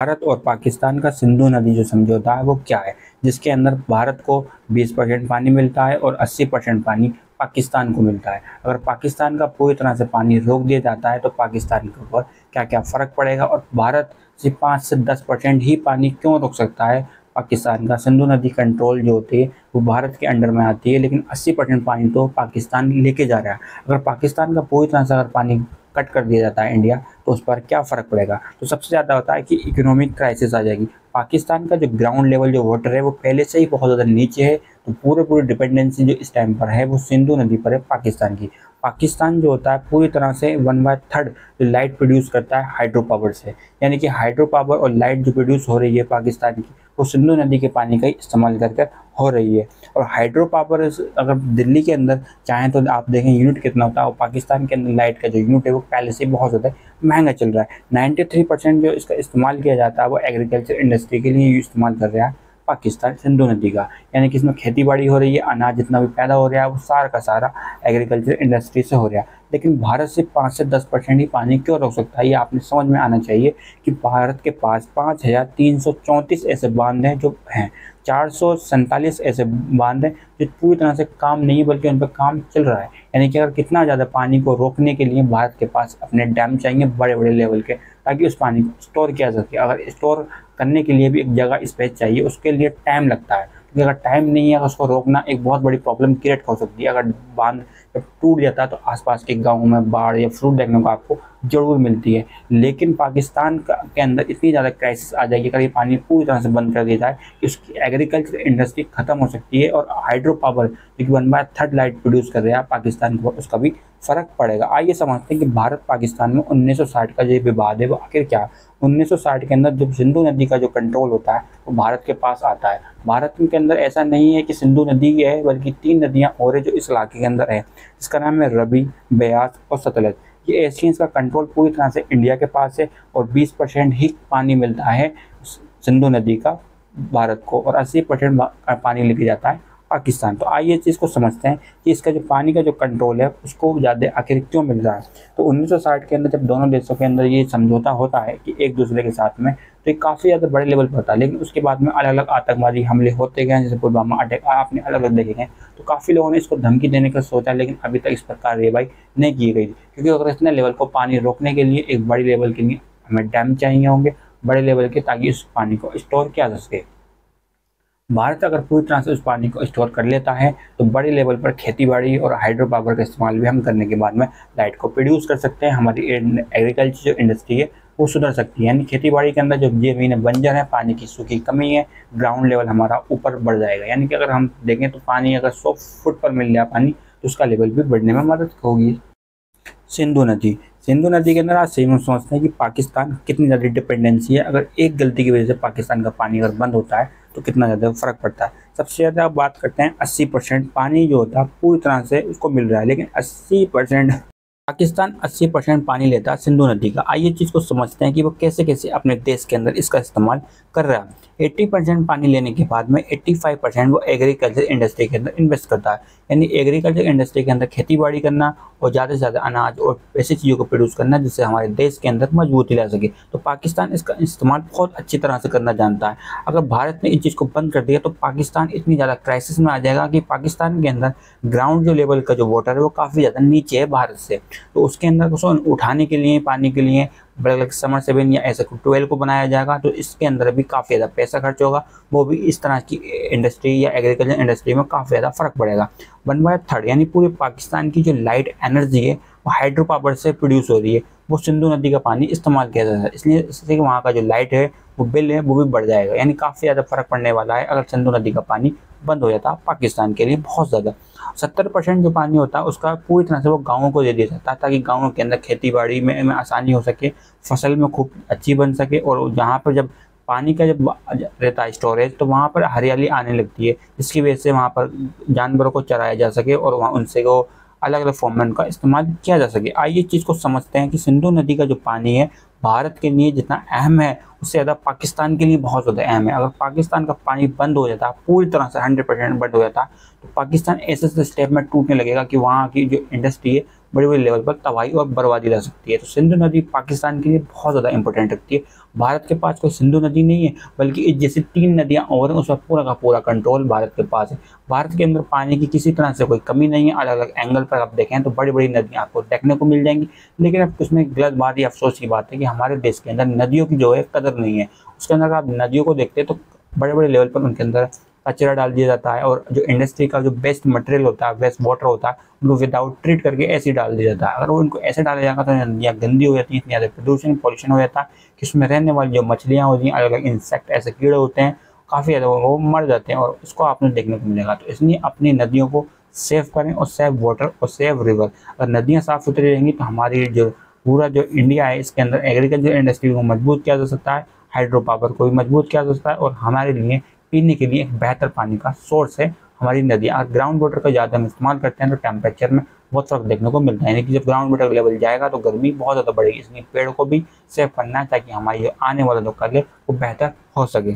भारत और पाकिस्तान का सिंधु नदी जो समझौता है वो क्या है, जिसके अंदर भारत को 20% पानी मिलता है और 80% पानी पाकिस्तान को मिलता है। अगर पाकिस्तान का पूरी तरह से पानी रोक दिया जाता है तो पाकिस्तान के ऊपर क्या क्या फ़र्क पड़ेगा, और भारत से 5 से 10% ही पानी क्यों रोक सकता है पाकिस्तान का। सिंधु नदी कंट्रोल जो होती है वो भारत के अंडर में आती है, लेकिन 80% पानी तो पाकिस्तान लेके जा रहा है। अगर पाकिस्तान का पूरी तरह से अगर पानी कट कर दिया जाता है इंडिया, तो उस पर क्या फ़र्क पड़ेगा। तो सबसे ज़्यादा होता है कि इकोनॉमिक क्राइसिस आ जाएगी। पाकिस्तान का जो ग्राउंड लेवल जो वाटर है वो पहले से ही बहुत ज़्यादा नीचे है, तो पूरी डिपेंडेंसी जो इस टाइम पर है वो सिंधु नदी पर है पाकिस्तान की। पाकिस्तान जो होता है पूरी तरह से 1/3 जो लाइट प्रोड्यूस करता है हाइड्रो पावर से, यानी कि हाइड्रो पावर और लाइट जो प्रोड्यूस हो रही है पाकिस्तान की वो सिंधु नदी के पानी का ही इस्तेमाल करके हो रही है। और हाइड्रो पावर अगर दिल्ली के अंदर चाहें तो आप देखें यूनिट कितना होता है, और पाकिस्तान के अंदर लाइट का जो यूनिट है वो पहले से बहुत ज़्यादा महंगा चल रहा है। 93% जो इसका इस्तेमाल किया जाता है वो एग्रीकल्चर इंडस्ट्री के लिए इस्तेमाल कर रहा है पाकिस्तान सिंधु नदी का, यानी कि इसमें खेती बाड़ी हो रही है, अनाज जितना भी पैदा हो रहा है वो सारा का सारा एग्रीकल्चर इंडस्ट्री से हो रहा है। लेकिन भारत से 5 से 10% ही पानी क्यों रोक सकता है, ये आपने समझ में आना चाहिए कि भारत के पास 5334 ऐसे बांध हैं जो हैं, 447 ऐसे बांध हैं जो पूरी तरह से काम नहीं बल्कि उन पर काम चल रहा है। यानी कि अगर कितना ज़्यादा पानी को रोकने के लिए भारत के पास अपने डैम चाहिए बड़े बड़े लेवल के, ताकि उस पानी को स्टोर किया जा सके। अगर स्टोर करने के लिए भी एक जगह स्पेस चाहिए, उसके लिए टाइम लगता है, क्योंकि अगर टाइम नहीं है उसको रोकना एक बहुत बड़ी प्रॉब्लम क्रिएट हो सकती है। अगर बांध जब टूट जाता है तो आसपास के गाँव में बाढ़ या फ्लूड देखने को आपको जरूर मिलती है। लेकिन पाकिस्तान के अंदर इतनी ज़्यादा क्राइसिस आ जाएगी अगर ये पानी पूरी तरह से बंद कर दिया जाए कि उसकी एग्रीकल्चर इंडस्ट्री खत्म हो सकती है, और हाइड्रो पावर जो कि 1/3 लाइट प्रोड्यूस कर रहा है पाकिस्तान को, उसका भी फ़र्क पड़ेगा। आइए समझते हैं कि भारत पाकिस्तान में 1960 का जो विवाद है वो आखिर क्या है। 1960 के अंदर जब सिंधु नदी का जो कंट्रोल होता है वो भारत के पास आता है। भारत के अंदर ऐसा नहीं है कि सिंधु नदी है, बल्कि 3 नदियाँ और है जो इस इलाके के अंदर है, इसका नाम है रवि, ब्यास और सतलज। ये एशियंस का कंट्रोल पूरी तरह से इंडिया के पास है, और 20% ही पानी मिलता है सिंधु नदी का भारत को, और 80% पानी लेके जाता है पाकिस्तान। तो आइए इस चीज़ को समझते हैं कि इसका जो पानी का जो कंट्रोल है उसको ज़्यादा आखिर क्यों मिल रहा है। तो 1960 के अंदर जब दोनों देशों के अंदर ये समझौता होता है कि एक दूसरे के साथ में, तो ये काफ़ी ज़्यादा बड़े लेवल पर होता है। लेकिन उसके बाद में अलग अलग आतंकवादी हमले होते गए, जैसे पुलवामा अटैक आपने अलग अलग देखे गए, तो काफ़ी लोगों ने इसको धमकी देने का सोचा, लेकिन अभी तक इस पर कार्रवाई नहीं की गई। क्योंकि अगर इतने लेवल को पानी रोकने के लिए एक बड़ी लेवल के लिए हमें डैम चाहिए होंगे बड़े लेवल के, ताकि उस पानी को स्टोर किया जा सके। भारत अगर पूरी तरह से उस पानी को स्टोर कर लेता है तो बड़े लेवल पर खेतीबाड़ी और हाइड्रो पावर का इस्तेमाल भी हम करने के बाद में लाइट को प्रोड्यूस कर सकते हैं। हमारी एग्रीकल्चर जो इंडस्ट्री है वो सुधर सकती है, यानी खेतीबाड़ी के अंदर जो ज़मीन बंजर है, पानी की सूखी कमी है, ग्राउंड लेवल हमारा ऊपर बढ़ जाएगा। यानी कि अगर हम देखें तो पानी अगर 100 फुट पर मिल जाए पानी, तो उसका लेवल भी बढ़ने में मदद होगी। सिंधु नदी, सिंधु नदी के अंदर आज सही में सोचते हैं कि पाकिस्तान कितनी ज़्यादा डिपेंडेंसी है। अगर एक गलती की वजह से पाकिस्तान का पानी अगर बंद होता है तो कितना ज़्यादा फ़र्क पड़ता है। सबसे ज़्यादा बात करते हैं 80% पानी जो होता है पूरी तरह से उसको मिल रहा है, लेकिन 80% पाकिस्तान 80% पानी लेता है सिंधु नदी का। आइए चीज़ को समझते हैं कि वो कैसे कैसे अपने देश के अंदर इसका इस्तेमाल कर रहा है। 80% पानी लेने के बाद में 85% वो एग्रीकल्चर इंडस्ट्री के अंदर इन्वेस्ट करता है, यानी एग्रीकल्चर इंडस्ट्री के अंदर खेती बाड़ी करना और ज़्यादा से ज़्यादा अनाज और ऐसी चीज़ों को प्रोड्यूस करना जिससे हमारे देश के अंदर मजबूती ला सके। तो पाकिस्तान इसका इस्तेमाल बहुत अच्छी तरह से करना जानता है। अगर भारत ने इस चीज़ को बंद कर दिया तो पाकिस्तान इतनी ज़्यादा क्राइसिस में आ जाएगा कि पाकिस्तान के अंदर ग्राउंड जो लेवल का जो वाटर है वो काफ़ी ज़्यादा नीचे है भारत से। तो उसके अंदर उसको उठाने के लिए पानी के लिए बड़े बड़े समर सेवन या ऐसे ट्वेल को बनाया जाएगा, तो इसके अंदर भी काफ़ी ज़्यादा पैसा खर्च होगा। वो भी इस तरह की इंडस्ट्री या एग्रीकल्चर इंडस्ट्री में काफ़ी ज़्यादा फ़र्क पड़ेगा। 1/3 यानी पूरे पाकिस्तान की जो लाइट एनर्जी है वो हाइड्रो पावर से प्रोड्यूस हो रही है, वो सिंधु नदी का पानी इस्तेमाल किया जाता है। इसलिए इससे वहाँ का जो लाइट है वो बिल है वो भी बढ़ जाएगा, यानी काफ़ी ज़्यादा फ़र्क पड़ने वाला है अगर सिंधु नदी का पानी बंद हो जाता है पाकिस्तान के लिए बहुत ज़्यादा। 70% जो पानी होता है उसका पूरी तरह से वो गाँवों को दे दिया जाता है, ताकि गाँवों के अंदर खेती बाड़ी में आसानी हो सके, फसल में खूब अच्छी बन सके, और जहाँ पर जब पानी का जब रहता है स्टोरेज तो वहाँ पर हरियाली आने लगती है, जिसकी वजह से वहाँ पर जानवरों को चराया जा सके और वहाँ उनसे वो अलग अलग फॉर्म में उनका इस्तेमाल किया जा सके। आइए चीज़ को समझते हैं कि सिंधु नदी का जो पानी है भारत के लिए जितना अहम है उससे ज़्यादा पाकिस्तान के लिए बहुत ज़्यादा अहम है। अगर पाकिस्तान का पानी बंद हो जाता पूरी तरह से 100% बंद हो जाता तो पाकिस्तान ऐसे स्टेप में टूटने लगेगा कि वहाँ की जो इंडस्ट्री है बड़ी बड़ी लेवल पर तबाही और बर्बादी ला सकती है। तो सिंधु नदी पाकिस्तान के लिए बहुत ज़्यादा इंपॉर्टेंट रखती है। भारत के पास कोई सिंधु नदी नहीं है, बल्कि इस जैसे 3 नदियाँ और हैं, उसमें पूरा का पूरा कंट्रोल भारत के पास है। भारत के अंदर पानी की किसी तरह से कोई कमी नहीं है। अलग अलग एंगल पर आप देखें तो बड़ी बड़ी नदियाँ आपको देखने को मिल जाएंगी। लेकिन अब उसमें गलत बात या अफसोस की बात है कि हमारे देश के अंदर नदियों की जो है कदर नहीं है। उसके अंदर आप नदियों को देखते हैं तो बड़े बड़े लेवल पर उनके अंदर कचरा डाल दिया जाता है, और जो इंडस्ट्री का जो वेस्ट मटेरियल होता है, वेस्ट वाटर होता है, उनको विदाउट ट्रीट करके ऐसे डाल दिया जाता है। अगर वो इनको ऐसे डाला जाएगा तो नदियाँ गंदी हो जाती हैं, इतनी ज़्यादा प्रदूषण पॉल्यूशन हो जाता है कि उसमें रहने वाली जो मछलियाँ होती हैं, अलग अलग इंसेक्ट ऐसे कीड़े होते हैं, काफ़ी ज़्यादा वो मर जाते हैं, और उसको आपने देखने को मिलेगा। तो इसलिए अपनी नदियों को सेव करें, और सेव वाटर और सेव रिवर। अगर नदियाँ साफ़ सुथरी रहेंगी तो हमारी जो पूरा जो इंडिया है इसके अंदर एग्रीकल्चर इंडस्ट्री को मजबूत किया जा सकता है, हाइड्रो पावर को भी मजबूत किया जा सकता है, और हमारे लिए पीने के लिए एक बेहतर पानी का सोर्स है हमारी नदियाँ। अगर ग्राउंड वाटर का ज़्यादा हम इस्तेमाल करते हैं तो टेम्परेचर में बहुत फ़र्क देखने को मिलता है, यानी कि जब ग्राउंड वाटर लेवल जाएगा तो गर्मी बहुत ज़्यादा बढ़ेगी। इसलिए पेड़ को भी सेव करना है ताकि हमारी जो आने वाला जो कल है वो बेहतर हो सके।